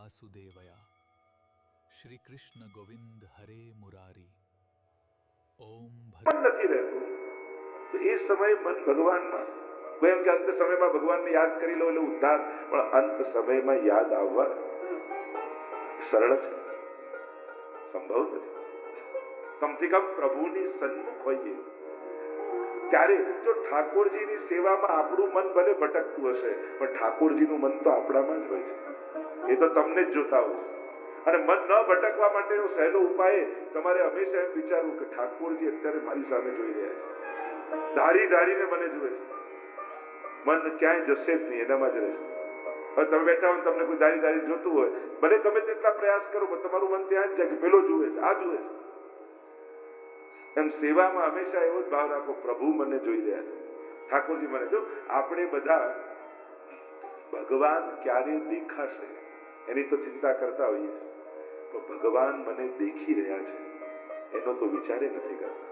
વાસુદેવયા શ્રી કૃષ્ણ ગોવિંદ હરે મુરારી ઓમ મન નથી રહેતું તો એ સમય મન ભગવાનમાં એમ કે અંત સમયમાં ભગવાનને યાદ કરી લો એટલે ઉદ્ધાર, પણ અંત સમયમાં યાદ આવવા સરળ છે, સંભવ નથી. કમથી કમ પ્રભુની સન્મુખ હોઈએ ત્યારે જો ઠાકોરજીની સેવામાં આપણું મન ભલે ભટકતું હશે પણ ઠાકોરજીનું મન તો આપણામાં જ હોય છે, એ તો તમને જ જોતા હોય છે. અને મન ન ભટકવા માટેનો સહેલો ઉપાય તમારે હંમેશા એમ વિચારવું કે ઠાકોરજી અત્યારે મારી સામે જોઈ રહ્યા છે, ધારી ધારીને મને જુએ છે, મન ક્યાંય જશે જ નહીં, એનામાં જ રહેશે. હવે તમે બેઠા હો તમને કોઈ ધારી ધારી જોતું હોય, ભલે ગમે તેટલા પ્રયાસ કરો પણ તમારું મન ત્યાં જ જાય કે પેલો જુએ છે, આ જુએ છે. એમ સેવામાં હંમેશા એવો જ ભાવ રાખો, પ્રભુ મને જોઈ રહ્યા છે, ઠાકોરજી મને જો. આપણે બધા ભગવાન ક્યારે દેખાશે એની તો ચિંતા કરતા હોઈએ છીએ, પણ ભગવાન મને દેખી રહ્યા છે એનો તો વિચારે નથી કરતા.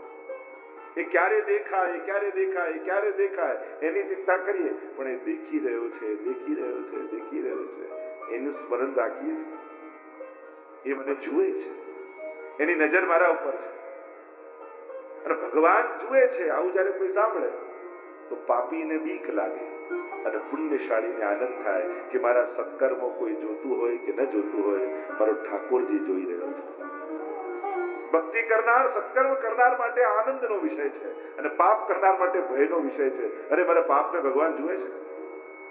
એ ક્યારે દેખાય, ક્યારે દેખાય, ક્યારે દેખાય એની ચિંતા કરીએ, પણ એ દેખી રહ્યો છે, દેખી રહ્યો છે, દેખી રહ્યો છે એનું સ્મરણ રાખીએ છીએ. એ મને જુએ છે, એની નજર મારા ઉપર છે. અને ભગવાન જુએ છે આવું જયારે કોઈ સાંભળે તો પાપીને બીક લાગે અને પુણ્યશાળીને આનંદ થાય કે મારા સત્કર્મો કોઈ જોતું હોય કે ન જોતું હોય, મારો ઠાકોરજી જોઈ રહ્યો છે. ભક્તિ કરનાર, સત્કર્મ કરનાર માટે આનંદનો વિષય છે અને પાપ કરનાર માટે ભયનો વિષય છે. અરે મારા પાપને ભગવાન જુએ છે.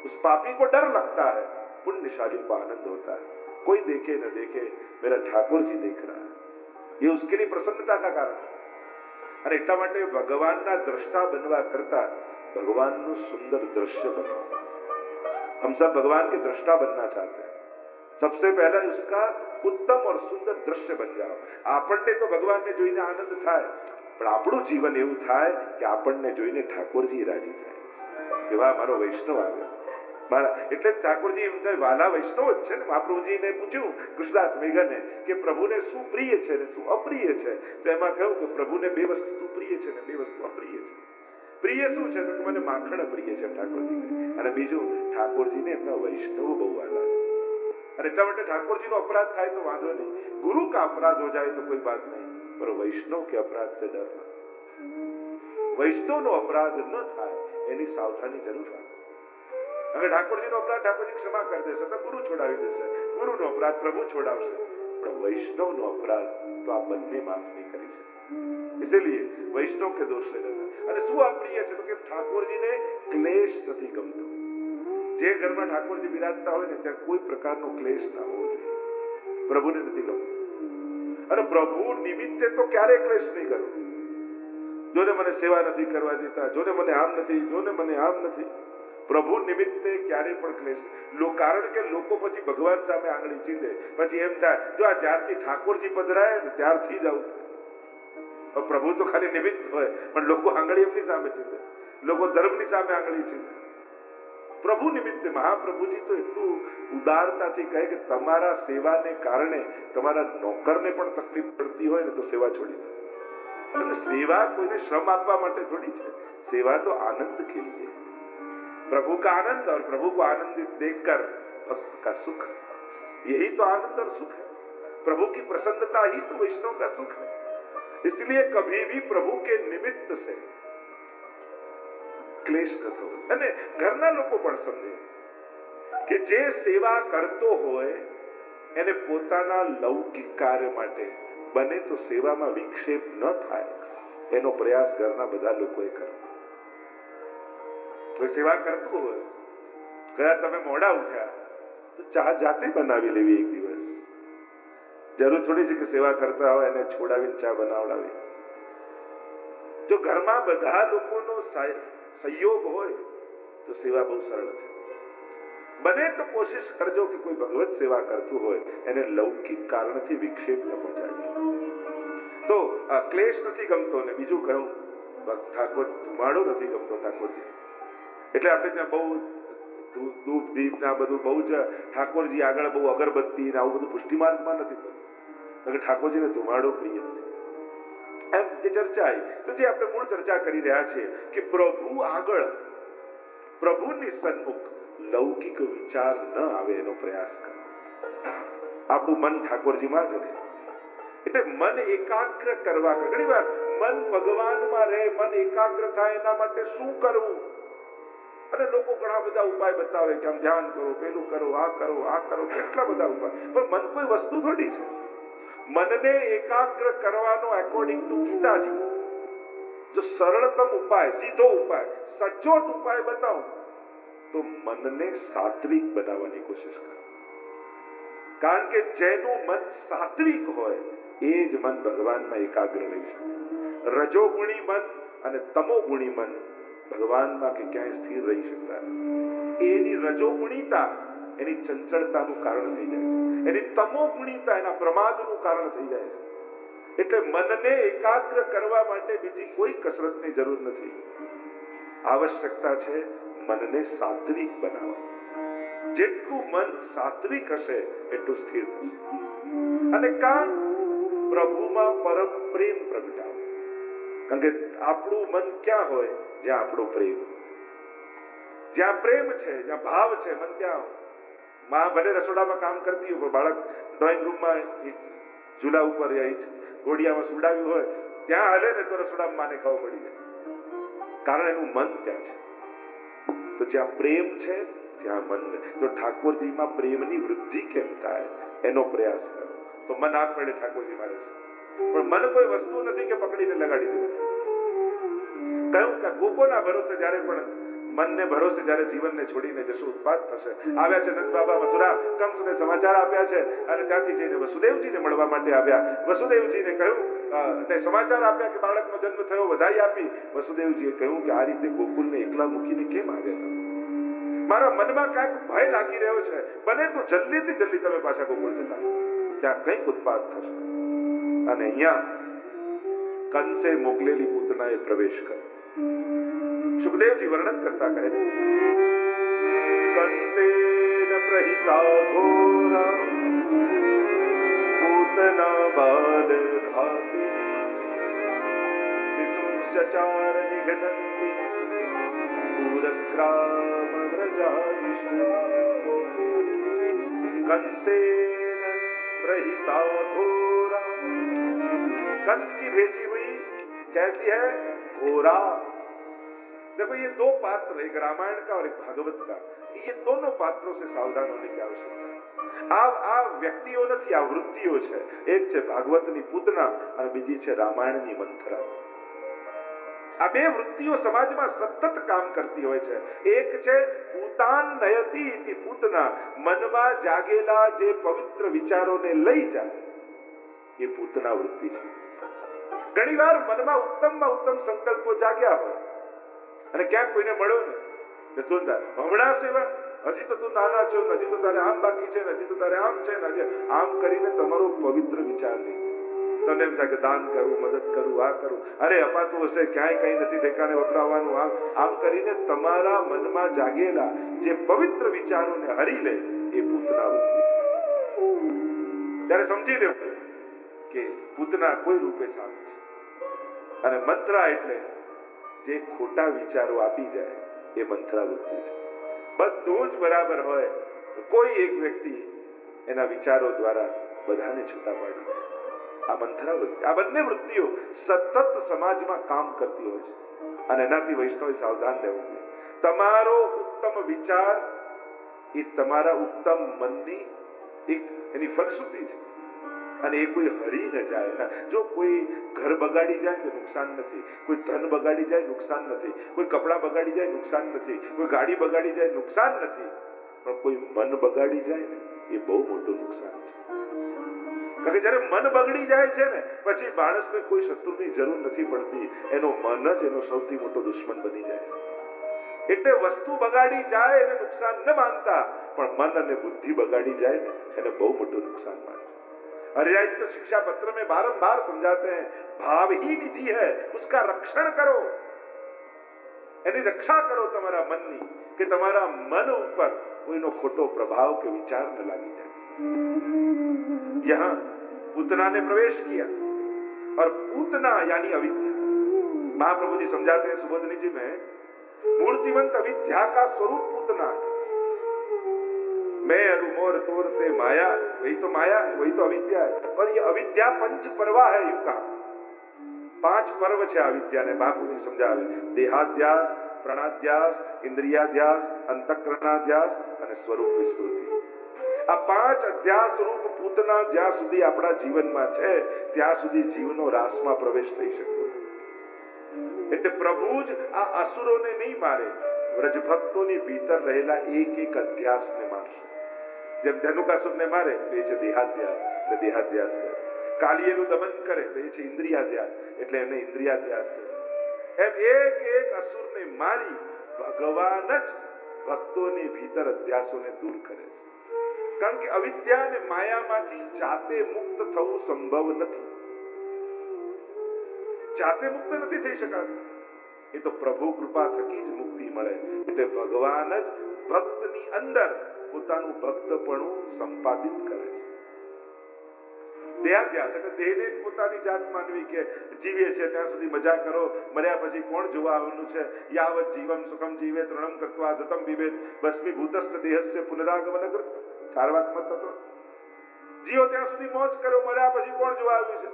उस पापी को डर लगता है, पुण्यशाली को आनंद होता है. कोई देखे न देखे मेरा ठाकुर जी देख रहा है, ये उसके लिए प्रसन्नता का कारण है. અને એટલા માટે ભગવાનના દ્રષ્ટા બનવા કરતા ભગવાનનું સુંદર દ્રશ્ય બનો. हम सब भगवान के दृष्टा बनना चाहते हैं. सबसे पहला उसका उत्तम और सुंदर दृश्य बन जाओ. આપણને તો ભગવાનને જોઈને આનંદ થાય, પણ આપણું જીવન એવું થાય કે આપણને જોઈને ઠાકોરજી રાજી થાય કે વાહ મારો વૈષ્ણવ આવ્યો. એટલે ઠાકોરજી એમને વાલા વૈષ્ણવ જ છે ને. મહાપ્રભુજીને પૂછ્યું કૃષ્ણદાસ મેઘને કે પ્રભુને શું પ્રિય છે ને શું અપ્રિય છે, તો એમાં કહ્યું કે પ્રભુને બે વસ્તુ પ્રિય છે ને બે વસ્તુ અપ્રિય છે. પ્રિય શું છે તો મને માખણ પ્રિય છે ઠાકોરજીને, અને બીજું ઠાકોરજીને એમના વૈષ્ણવ બહુ વાલા છે. અને એટલા માટે ઠાકોરજીનો અપરાધ થાય તો વાંધો નહીં, ગુરુ કા अपराध हो जाए तो कोई बात नहीं, पर वैष्णव के अपराध से डरना. વૈષ્ણવનો અપરાધ ન થાય એની સાવધાની જરૂર રાખો. હવે ઠાકોરજીનો અપરાધ ઠાકોરજી ક્ષમા કરી દેશે તો ગુરુ છોડાવી દેશે, ગુરુનો અપરાધ પ્રભુ છોડાવશે, પણ વૈષ્ણવનો અપરાધ તો આ બંને માફ નહીં કરી શકે. इसलिए वैष्णव के दोष से डरना. અને શું અપ્રિય છે તો કે ઠાકોરજીને ક્લેશ નથી ગમતો. જે ઘરમાં ઠાકોરજી બિરાજતા હોય ને ત્યાં કોઈ પ્રકારનો ક્લેશ ના હોવો જોઈએ. પ્રભુને નથી ગમતો. અને પ્રભુ નિમિત્તે તો ક્યારે ક્લેશ નહીં કરો. જોને મને સેવા નથી કરવા દેતા, જોને મને આમ નથી, જોને મને આમ નથી. પ્રભુ નિમિત્તે ક્યારે પણ ક્લેશ. કારણ કે લોકો પછી ભગવાન સામે આંગળી ચીંધે, પછી એમ થાય જો આ જ્યારથી ઠાકોરજી પધરાય ને ત્યારથી જ આવું થાય. પ્રભુ તો ખાલી નિમિત્ત હોય પણ લોકો આંગળી એમની સામે ચીંધે, લોકો ધર્મની સામે આંગળી ચીંધે. પ્રભુ નિમિત્તે મહાપ્રભુજી તો એટલું ઉદારતાથી કહે કે તમારા સેવાને કારણે તમારા નોકરને પણ તકલીફ પડતી હોય ને તો સેવા છોડી દો. સેવા કોઈને શ્રમ આપવા માટે થોડી છે, સેવા તો આનંદ के लिए. प्रभु का आनंद और प्रभु को आनंदित देखकर भक्त का सुख, यही तो आनंद और सुख है. प्रभु की प्रसन्नता ही तो वैष्णव का सुख है. इसलिए कभी भी प्रभु के निमित्त से क्लेश न थो. અને ઘરના લોકો પણ સમજે કે જે સેવા કરતો હોય એને પોતાના લૌકિક કાર્ય માટે બને તો સેવામાં વિક્ષેપ ન થાય એનો પ્રયાસ ઘરના બધા લોકોએ કરવો. કોઈ સેવા કરતું હોય, કદાચ તમે મોડા ઉઠ્યા તો ચા જાતે બનાવી લેવી એક દિવસ. જરૂર થોડી છે કે સેવા કરતા હોય એને છોડાવીને ચા બનાવડાવી. જો ઘરમાં બધા લોકોનો સહયોગ હોય તો સેવા બહુ સરળ છે. બને તો કોશિશ કરજો કે કોઈ ભગવત સેવા કરતું હોય એને લૌકિક કારણથી વિક્ષેપ ન પહોંચાડે. તો ક્લેશ નથી ગમતો. ને બીજું કહ્યું ઠાકોર ધુમાડો નથી ગમતો ઠાકોરજી. એટલે આપણે ત્યાં બહુ ધૂપ દીપ ને આ બધું બહુ જ ઠાકોરજી આગળ બહુ અગરબત્તી ને આવું બધું પુષ્ટિમાર્ગમાં નથી થતું. ઠાકોરજીને ધુમાડો પ્રિય નથી. એમ જે ચર્ચા આવી તો જે આપણે મૂળ ચર્ચા કરી રહ્યા છીએ કે પ્રભુ આગળ, પ્રભુની સન્મુખ લૌકિક વિચાર ન આવે એનો પ્રયાસ કરો. આપણું મન ઠાકોરજીમાં જ રહે. એટલે મન એકાગ્ર કરવા, ઘણી વાર મન ભગવાનમાં રહે, મન એકાગ્ર થાય એના માટે શું કરવું? અને લોકો ઘણા બધા ઉપાય બતાવે કે આમ ધ્યાન કરો, પેલું કરો, આ કરો, આ કરો, કેટલા બધા ઉપાય. પણ મન કોઈ વસ્તુ થોડી છે. મનને એકાગ્ર કરવાનો એકોર્ડિંગ ટુ ગીતાજી જો સરળતમ ઉપાય, સીધો ઉપાય, સચોટ ઉપાય બતાવું તો મનને સાત્વિક બનાવવાની કોશિશ કરો. કારણ કે જેનું મન સાત્વિક હોય એ જ મન ભગવાનમાં એકાગ્ર રહી શકે. રજોગુણી મન અને તમોગુણી મન ભગવાનમાં કે ક્યાંય સ્થિર રહી શકતા નથી. એની રજોગુણીતા એની ચંચળતાનું કારણ થઈ જાય છે, એની તમોગુણીતા એના પ્રમાદનું કારણ થઈ જાય છે. એટલે મનને એકાગ્ર કરવા માટે બીજી કોઈ કસરતની જરૂર નથી. આવશ્યકતા છે મનને સાત્વિક બનાવવા. જેટલું મન સાત્વિક હશે એટલું સ્થિર થશે. અને કામ પ્રભુમાં પરમ પ્રેમ પ્રગટાવો. કારણ કે આપણું મન ક્યાં હોય? જ્યાં આપણો પ્રેમ, જ્યાં પ્રેમ છે, જ્યાં ભાવ છે, મન ત્યાં હોય. માં ભલે રસોડામાં કામ કરતી હોય, બાળક ડ્રોઈંગ રૂમમાં ઝૂલા ઉપર ઘોડિયામાં સુડાવ્યું હોય, ત્યાં હલે ને તો રસોડામાં માને ખબર પડી જાય. કારણ એનું મન ત્યાં છે. તો જ્યાં પ્રેમ છે ત્યાં મન. જો ઠાકોરજીમાં પ્રેમની વૃદ્ધિ કેમ થાય એનો પ્રયાસ કરો તો મન આપમેળે ઠાકોરજીમાં રહેશે. પણ મન કોઈ વસ્તુ નથી કે પકડીને લગાડી દેવું. કહ્યું કે ગોપોના ભરોસે જ્યારે પણ મનને ભરોસે જ્યારે જીવનને છોડીને જશું ઉત્પાદ થશે. આવ્યા છે નંદ બાબા મથુરા, કંસને સમાચાર આપ્યા છે અને ત્યાંથી જઈને વસુદેવજીને મળવા માટે આવ્યા. વસુદેવજીને કહ્યું અને સમાચાર આપ્યા કે બાળકનો જન્મ થયો, વધાઈ આપી. વસુદેવજીએ કહ્યું કે આ રીતે ગોકુલને એકલા મૂકીને કેમ આવ્યા તમે? મારા મનમાં કાંઈક ભય લાગી રહ્યો છે. બને તો જલ્દીથી જલ્દી તમે પાછા ગોકુળ જતા રહો, ત્યાં કંઈક ઉત્પાદ થશે. અને અહીંયા કંસે મોકલેલી પૂતનાએ પ્રવેશ કર્યો. સુખદેવજી વર્ણન કરતા કહે કંસેન પ્રહિતા ઘોરા પૂતના બાલ ધાતી શિશુશ્ચચાર નિઘનંતિ પૂરક્રામ વ્રજાઈષુ. कंसेन प्रहिता घोरा. कंस की भेजी हुई कैसी है? घोरा. देखो ये दो पात्र, एक रामायण का और एक भागवत का, ये दोनों पात्रों से सावधान होने की आवश्यकता है. આ વ્યક્તિઓ નથી, આ વૃત્તિઓ છે. એક છે ભાગવતની પૂતના અને બીજી છે રામાયણની મંથરા. આ બે વૃત્તિઓ સમાજમાં સતત કામ કરતી હોય છે. એક છે પૂતાન નયતિ ઇતિ પૂતના, મનમાં જાગેલા જે પવિત્ર વિચારોને લઈ જાય એ પૂતના વૃત્તિ છે. ઘણીવાર મનમાં ઉત્તમમાં ઉત્તમ સંકલ્પો જાગ્યા હોય અને ક્યાંક કોઈને મળ્યો ને તું હમણાં સેવા, હજી તો તું નાના છો, હજી તો તારે આમ બાકી છે, હજી તો તારે આમ છે, હજી આમ કરીને તમારો પવિત્ર વિચાર નહીં. તમને એમ થાય કે દાન કરું, મદદ કરું, આ કરું, અરે અપાતું હશે, ક્યાંય કઈ નથી ઠેકાણે વપરાવાનું, આમ કરીને તમારા મનમાં જાગેલા જે પવિત્ર વિચારોને હરી લે એ પૂતના વૃત્તિ છે. ત્યારે સમજી લેવું કે પૂતના કોઈ રૂપે સામે છે. અને મંત્રા એટલે જે ખોટા વિચારો આપી જાય એ મંત્રા વૃત્તિ છે. બધું જ બરાબર હોય તો કોઈ એક વ્યક્તિ એના વિચારો દ્વારા બધાને છૂટા પાડી દે. આ મંથરા વૃત્તિ, આ બંને વૃત્તિઓ સતત સમાજમાં કામ કરતી હોય છે અને એનાથી વૈષ્ણવે સાવધાન રહેવું જોઈએ. તમારો ઉત્તમ વિચાર એ તમારા ઉત્તમ મનની એક એની ફલશ્રુતિ છે અને એ કોઈ હરી ન જાય. જો કોઈ ઘર બગાડી જાય તો નુકસાન નથી, કોઈ ધન બગાડી જાય નુકસાન નથી, કોઈ કપડા બગાડી જાય નુકસાન નથી, કોઈ ગાડી બગાડી જાય નુકસાન નથી, પણ કોઈ મન બગાડી જાય ને એ બહુ મોટું નુકસાન છે. કારણ કે જયારે મન બગડી જાય છે ને પછી માણસને કોઈ શત્રુની જરૂર નથી પડતી, એનો મન જ એનો સૌથી મોટો દુશ્મન બની જાય છે. એટલે વસ્તુ બગાડી જાય એને નુકસાન ન માનતા, પણ મન અને બુદ્ધિ બગાડી જાય ને એને બહુ મોટું નુકસાન માનતા. हरिराज तो शिक्षा पत्र में बारंबार समझाते हैं, भाव ही निधि है, उसका रक्षण करो, यानी रक्षा करो તમારા મનની, કે તમારા મન ઉપર કોઈનો ખોટો પ્રભાવ કે વિચાર ન લાગી જાય. यहाँ पूतना ने प्रवेश किया और पूतना यानी अविद्या. महाप्रभु जी समझाते हैं सुबोधनी जी में, मूर्तिमंत अविद्या का स्वरूप पूतना है. मैं अरु मोर तोरते माया, वही तो माया है, वही तो अविद्या है। और ये अविद्या पंच परवा है, यूं कहा 5 पर्व છે અવિદ્યાને બાપુજી સમજાવે. દેહાધ્યાસ, પ્રાણાધ્યાસ, ઇન્દ્રિયાધ્યાસ, અંતઃકરણાધ્યાસ અને સ્વરૂપ વિસ્મૃતિ. આ 5 અધ્યાસ રૂપ પૂતના જ્યાં સુધી આપણા જીવનમાં છે ત્યાં સુધી જીવનો રાસમાં પ્રવેશ થઈ શકતો. એટલે પ્રભુ જ આ અસુરોને નહીં મારે, વ્રજ ભક્તોની ભીતર રહેલા એક અધ્યાસને મારશે. જેમ ધનુકાસુરને મારે તો એ છે દેહાધ્યાસ, એટલે દેહાધ્યાસ કરે. કાલિયેનું દમન કરે તો એ છે ઇન્દ્રિયાધ્યાસ, એટલે એને ઇન્દ્રિયાધ્યાસ કરે. એમ એક અસુરને મારી ભગવાન જ ભક્તોની ભીતર અધ્યાસોને દૂર કરે છે. કારણ કે અવિદ્યા અને માયામાંથી જાતે મુક્ત થવું સંભવ નથી. જાતે મુક્ત નથી થઈ શકાતું. એ તો પ્રભુ કૃપા થકી જ મુક્તિ મળે. એટલે ભગવાન જ ભક્તની અંદર પોતાનું ભક્તપણું સંપાદિત કરે છે. દેહાધ્યાસ એટલે દેહને પોતાની જાત માનવી કે જીવીએ છે ત્યાં સુધી મજા કરો, મર્યા પછી કોણ જોવા આવવાનું છે. યાવત જીવમ સુખમ જીવે તૃણમ કૃત્વા જતમ વિવેદ ભસ્મીભૂતસ્થ દેહસ્ય પુનરાગમન કૃત. ચારવાત્મક તત્વ. જીવો ત્યાં સુધી મોજ કરો, મર્યા પછી કોણ જોવા આવ્યું છે.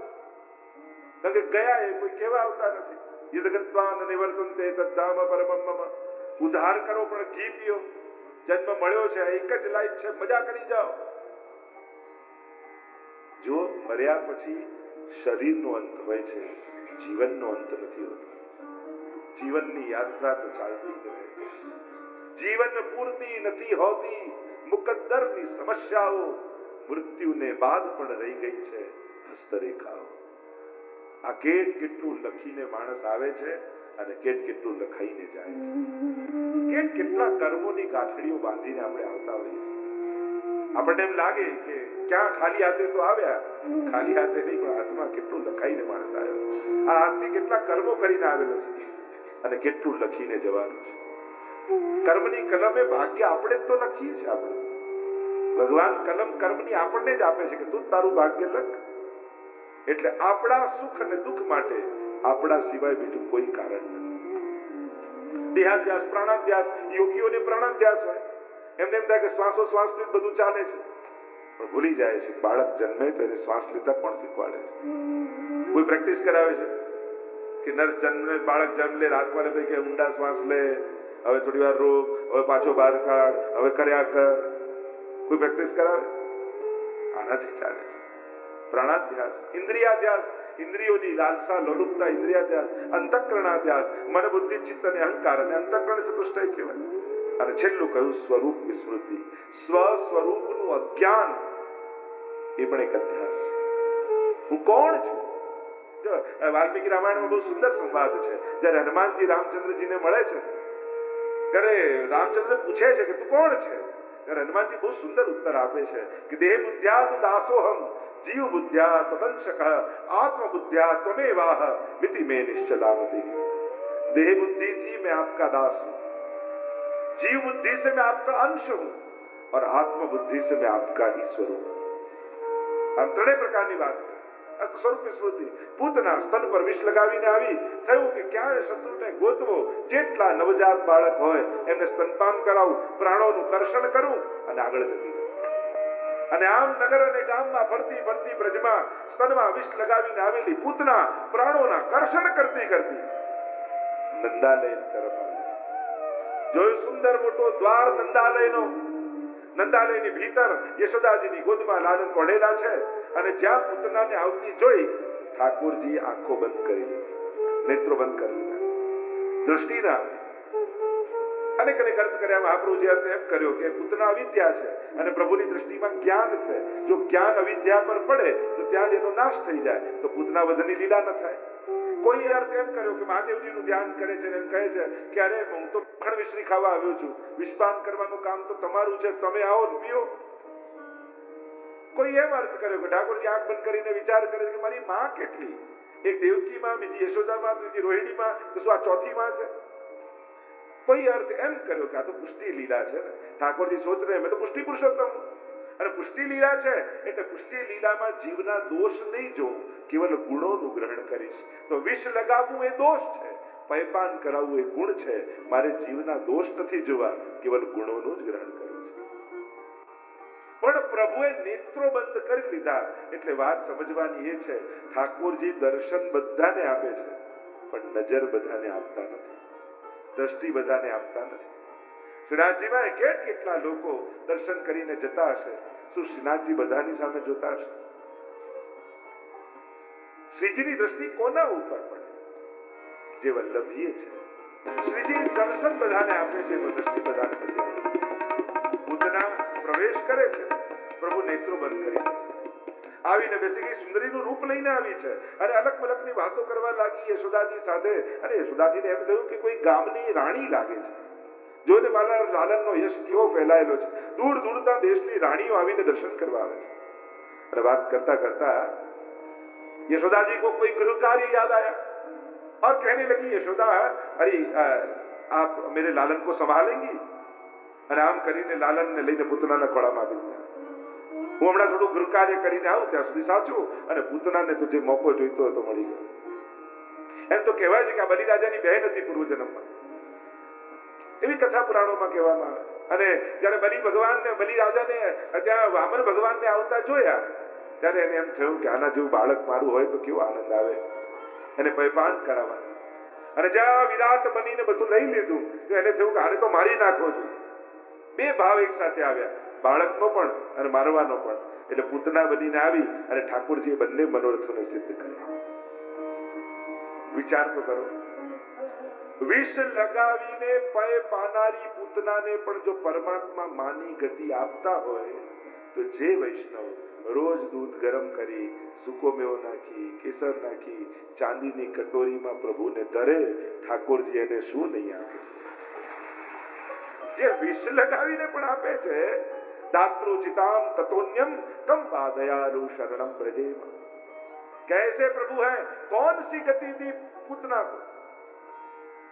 કારણ કે ગયા એ કોઈ કહેવા આવતા નથી. યુદ્ધગત્વાન નિવર્તન્તે તદ્ધામ પરમમ મમ. ઉદ્ધાર કરો પણ ઘી પીઓ. જન્મ મળ્યો છે, એક જ લાઈફ છે, મજા કરી જાઓ. જો મર્યા પછી શરીરનો અંત હોય છે, જીવનનો અંત નથી હોતો. જીવનની યાત્રા તો ચાલતી જ રહે. જીવન પૂર્તિ નથી હોતી. મુકદ્દરની સમસ્યાઓ મૃત્યુને બાદ પણ રહી ગઈ છે હસ્તરેખાઓ. આ કેટલું લખીને માણસ આવે છે અને કેટલું લખાઈને જાય છે. કેટલા કર્મોની ગાંઠડીઓ બાંધીને આપણે આવતા હોઈએ છીએ. આપણને એમ લાગે કે ક્યાં ખાલી હાથે તો આવ્યા, ખાલી હાથે નહીં પણ હાથમાં કેટલું લખાઈને માણસ આવ્યો. આ હાથથી કેટલા કર્મો કરીને આવેલો છે અને કેટલું લખીને જવાનું છે. કર્મની કલમે ભાગ્ય આપણે જ તો લખીએ છીએ. આપણે ભગવાન કલમ કર્મની આપણને જ આપે છે કે તું તારું ભાગ્ય લખ. એટલે આપણા સુખ અને દુઃખ માટે આપણા સિવાય બીજું કોઈ કારણ નથી. દેહાધ્યાસ, પ્રાણાધ્યાસ, યોગીઓને પ્રાણાધ્યાસ હોય. એમને એમ થાય કે શ્વાસો શ્વાસથી જ બધું ચાલે છે, પણ ભૂલી જાય છે કે બાળક જન્મે તો એને શ્વાસ લેતા કોણ શીખવાડે છે. કોઈ પ્રેક્ટિસ કરાવે છે કે નર્સ જન્મે, બાળક જન્મ લે, હાથમાં લે કે ઊંડા શ્વાસ લે, હવે થોડી વાર રોક, હવે પાછો બહાર કાઢ, હવે કર્યા કર. કોઈ પ્રેક્ટિસ કરાવે? આનાથી ચાલે છે. પ્રાણાધ્યાસ, ઇન્દ્રિયાધ્યાસ, ઇન્દ્રિયોની લાલસા લોલુપતા, ઇન્દ્રિયાધ્યાસ, અંતઃકરણાધ્યાસ, મન બુદ્ધિ ચિત્ત અને અહંકાર અને અંતઃકરણ ચતુષ્ટય કહેવાય. અને છેલ્લું કહ્યું સ્વરૂપ વિસ્મૃતિ. સ્વ સ્વરૂપનું અજ્ઞાન એ પણ એક અધ્યાસ છે. હું કોણ છું? જો વાલ્મીકી રામાયણમાં બહુ સુંદર સંવાદ છે. જ્યારે હનુમાનજી રામચંદ્રજીને મળે છે ત્યારે રામચંદ્ર પૂછે છે કે તું કોણ છે? ત્યારે હનુમાનજી બહુ સુંદર ઉત્તર આપે છે કે દેહ બુદ્ધ્યા તુ દાસોહમ, જીવ બુદ્ધ્યા તદંશક, આત્મ બુદ્ધ્યા ત્વમેવાહ મિતિ મે નિશ્ચલામતિ. देह बुद्धि थी मैं आपका दास हूं, जीव बुद्धि से मैं आपका अंश हूं और आत्म बुद्धि से मैं आपका ही स्वरूप हूं. આમ ત્રણેય પ્રકારની વાત સ્વરૂપ સ્મૃતિ. પૂતના સ્તન પર વિષ લગાવીને આવી, થયું કે ક્યાંય શત્રુને ગોતવો, જેટલા નવજાત બાળક હોય એમને સ્તનપાન કરાવું, પ્રાણોનું કર્ષણ કરું અને આગળ જતી રહું. અને આમ નગર અને ગામમાં ફરતી ફરતી બ્રજમાં સ્તનમાં વિષ લગાવીને આવેલી પૂતના પ્રાણોના કર્ષણ કરતી કરતી નંદાલય તરફ આવી. જોયું સુંદર મોટો દ્વાર નંદાલયનો. નંદાલયની ભીતર યશોદાજીની ગોદમાં લાલન ઓઢેલા છે અને જ્યાં પૂતનાને આવતી જોઈ ઠાકોરજી આંખો બંધ કરી લીધી, નેત્રો બંધ કરી લીધા, દ્રષ્ટિ ના. અનેક અર્થ કર્યા. મહાપ્રભુજી અર્થ એમ કર્યો કે પૂતના અવિદ્યા છે અને પ્રભુની દ્રષ્ટિમાં જ્ઞાન છે. જો જ્ઞાન અવિદ્યા પર પડે તો ત્યાં જ એનો નાશ થઈ જાય, તો પૂતના વધની લીલા ન થાય. કોઈ અર્થ એમ કર્યો કે મહાદેવજીનું ધ્યાન કરે છે, એમ કહે છે કે અરે હું તો મખણ મિશ્રી ખાવા આવ્યો છું, વિષપાન કરવાનું કામ તો તમારું છે, તમે આવો ને પીઓ. કોઈ એમ અર્થ કર્યો કે ઠાકોરજી આંખ બંધ કરીને વિચાર કરે છે કે મારી માં કેટલી, એક દેવકી માં, બીજી યશોદા માં, ત્રીજી રોહિણી માં, તો શું આ ચોથી માં છે? કોઈ અર્થ એમ કર્યો કે આ તો પુષ્ટિ લીલા છે ને. ઠાકોરજી સોચ રહે મેં તો પુષ્ટિ પુરુષોત્તમ, અને પુષ્ટિ લીલા છે એટલે પુષ્ટિ લીલામાં જીવના દોષ નહીં જોઉં, કેવલ ગુણોનું ગ્રહણ કરીશ. તો વિષ લગાવવું એ દોષ છે, પયપાન કરાવવું એ ગુણ છે. મારે જીવના દોષ નથી જોવા, કેવલ ગુણોનું જ ગ્રહણ કરવું છે. પણ પ્રભુએ નેત્રો બંધ કરી લીધા. એટલે વાત સમજવાની એ છે, ઠાકોરજી દર્શન બધાને આપે છે, પણ નજર બધાને આપતા નથી, દ્રષ્ટિ બધાને આપતા નથી. શ્રીનાથજીમાં કેટલા લોકો દર્શન કરીને જતા હશે, શું શ્રીનાથજી બધાની સામે જોતા હશે? શ્રીજીની દ્રષ્ટિ કોના ઉપર પડે? જે વલ્લભીએ છે. શ્રીજી દર્શન બધાને આપે છે, એનો દ્રષ્ટિ બધાને નથી આપતી. પૂતના પ્રવેશ કરે છે, પ્રભુ નેત્રો બંધ કરી દે છે. આવીને બેસી ગઈ, સુંદરીનું રૂપ લઈને આવી છે અને અલગ મલકની વાતો કરવા લાગી યશોદાજી સાથે. અને યશોદાજીને એમ કહ્યું કે કોઈ ગામની રાણી લાગે છે. જોને મારા લાલનનો યશ કેવો ફેલાયેલો છે. દૂર દૂરના દેશની રાણીઓ આવીને દર્શન કરવા આવે છે. અને વાત કરતા કરતા यशोदा जी को कोई गृह कार्य याद आया और कहने लगी, यशोदा अरे आप मेरे लालन को संभालेंगी? અને આમ કરીને લાલનને લઈને પૂતનાના ખોળામાં આવી ગયા. હું હમણાં થોડું ગૃહ કાર્ય કરીને આવું ત્યાં સુધી સાચું. અને પૂતનાને તો જે મોકો જોઈતો હતો મળી ગયો. એમ તો કહેવાય છે કે આ બલિરાજાની બહેન હતી પૂર્વજન્મમાં, એવી કથા પુરાણોમાં કહેવામાં આવે. અને જ્યારે બલિરાજાને ત્યાં વામન ભગવાનને આવતા જોયા ત્યારે એને એમ થયું કે આના જેવું બાળક મારું હોય તો કેવો આનંદ આવે. એને પયપાન કરાવવાનું. અને જ્યાં વિરાટ બનીને બધું લઈ લીધું તો એને થયું કે આને તો મારી નાખવો જોઈએ. બે ભાવ એક સાથે આવ્યા, બાળકનો પણ અને મારવાનો પણ. એટલે પૂતના બનીને આવી અને ઠાકોરજીએ બંને મનોરથોને સિદ્ધ કર્યા. વિચાર તો કરો, વિષ લગાવીને પય પાનારી પૂતનાને પણ જો પરમાત્મા માની ગતિ આપતા હોય તો જે વૈષ્ણવ રોજ દૂધ ગરમ કરી, સૂકો મેવો નાખી, કેસર નાખી, ચાંદીની કટોરીમાં પ્રભુને ધરે, ઠાકોરજી એને શું નહીં આપે? જે વિષ લગાવીને પણ આપે છે. दात्रोचिताम ततोन्यम कम दयालु शरणम ब्रजेम. कैसे प्रभु है, कौन सी गति दी पूतना को?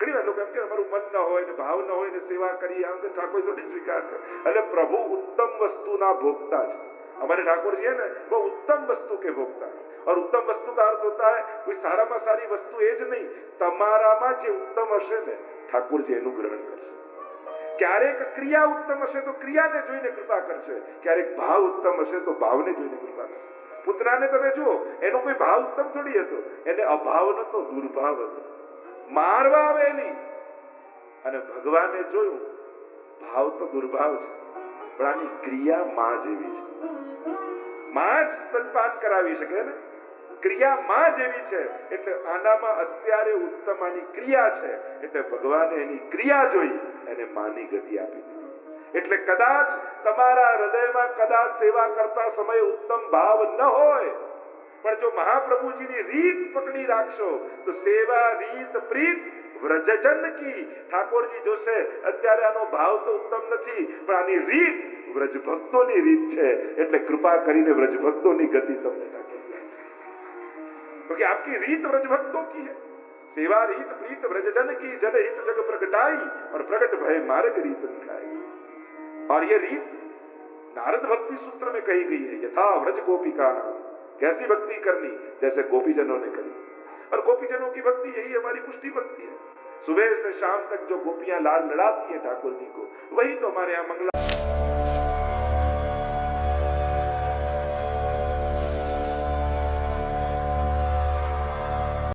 ઘણી વાર લોકો એમ કે અમારું મન ન હોય ને ભાવ ન હોય ને સેવા કરી આમ તો ઠાકોર થોડી સ્વીકાર કરે. એટલે પ્રભુ ઉત્તમ વસ્તુના ભોગતા છે. हमारे ठाकुर जी है ना, वो उत्तम वस्तु के भोक्ता है. और उत्तम वस्तु का अर्थ होता है कोई साराમાં સારી વસ્તુ એ જ નહીં, તમારામાં જે ઉત્તમ હશે ને ઠાકોરજી એનું ગ્રહણ કરશે. ક્યારેક ક્રિયા ઉત્તમ હશે તો ક્રિયાને જોઈને કૃપા કરશે, ક્યારેક ભાવ ઉત્તમ હશે તો ભાવને જોઈને કૃપા કરશે. પુતનાને તમે જુઓ, એનો કોઈ ભાવ ઉત્તમ થોડી હતો, એને અભાવ નતો, દુર્ભાવ હતો. મારવા આવેલી અને ભગવાને જોયું ભાવ તો દુર્ભાવ છે, પણ આની ક્રિયા માં જેવી છે. માં જ સ્તનપાન કરાવી શકે ને, ક્રિયા માં જેવી છે. એટલે આનામાં અત્યારે ઉત્તમ આની ક્રિયા છે, એટલે ભગવાને એની ક્રિયા જોઈ એને માની ગતિ આપી દીધી. એટલે કદાચ તમારા હૃદયમાં કદાચ સેવા કરતા સમયે ઉત્તમ ભાવ ન હોય, પણ જો મહાપ્રભુજીની રીત પકડી રાખશો તો સેવા રીત પ્રીત વ્રજજન કી. ઠાકોરજી જોશે અત્યારે આનો ભાવ તો ઉત્તમ નથી, પણ આની રીત વ્રજભક્તોની રીત છે, એટલે કૃપા કરીને વ્રજભક્તોની ગતિ તમને રાખી. क्योंकि आपकी रीत व्रजभक्तों की है. सेवा रीत प्रीत व्रजजन की, जनहित जग प्रगटाई और प्रगट भय मार्ग रीत दिखाई. और ये रीत नारद भक्ति सूत्र में कही गई है, यथा व्रज गोपिका नाम. कैसी भक्ति करनी? जैसे गोपीजनों ने करी. और गोपीजनों की भक्ति यही हमारी पुष्टि भक्ति है. सुबह से शाम तक जो गोपियां लाल लड़ाती है ठाकुर जी को, वही तो हमारे यहाँ मंगला